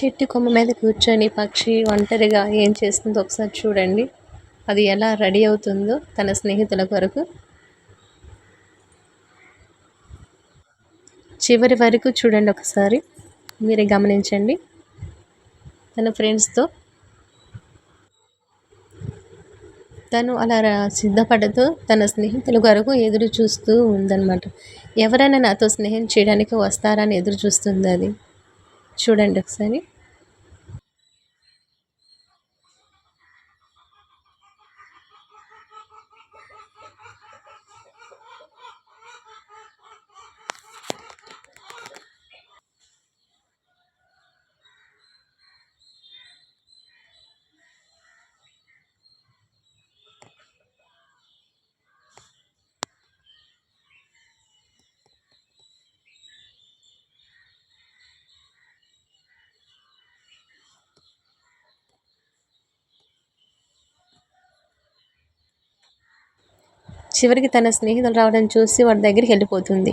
చెట్టు కొమ్మ మీద కూర్చొని పక్షి ఒంటరిగా ఏం చేస్తుందో ఒకసారి చూడండి. అది ఎలా రెడీ అవుతుందో తన స్నేహితుల కొరకు. చివరి వరకు చూడండి ఒకసారి, మీరే గమనించండి. తన ఫ్రెండ్స్తో తను అలా సిద్ధపడుతూ తన స్నేహితుల కొరకు ఎదురు చూస్తూ ఉందన్నమాట. ఎవరైనా నాతో స్నేహం చేయడానికి వస్తారని ఎదురు చూస్తుంది అది. చూడండి ఒకసారి. చివరికి తన స్నేహితులు రావడం చూసి వాడి దగ్గరికి వెళ్ళిపోతుంది.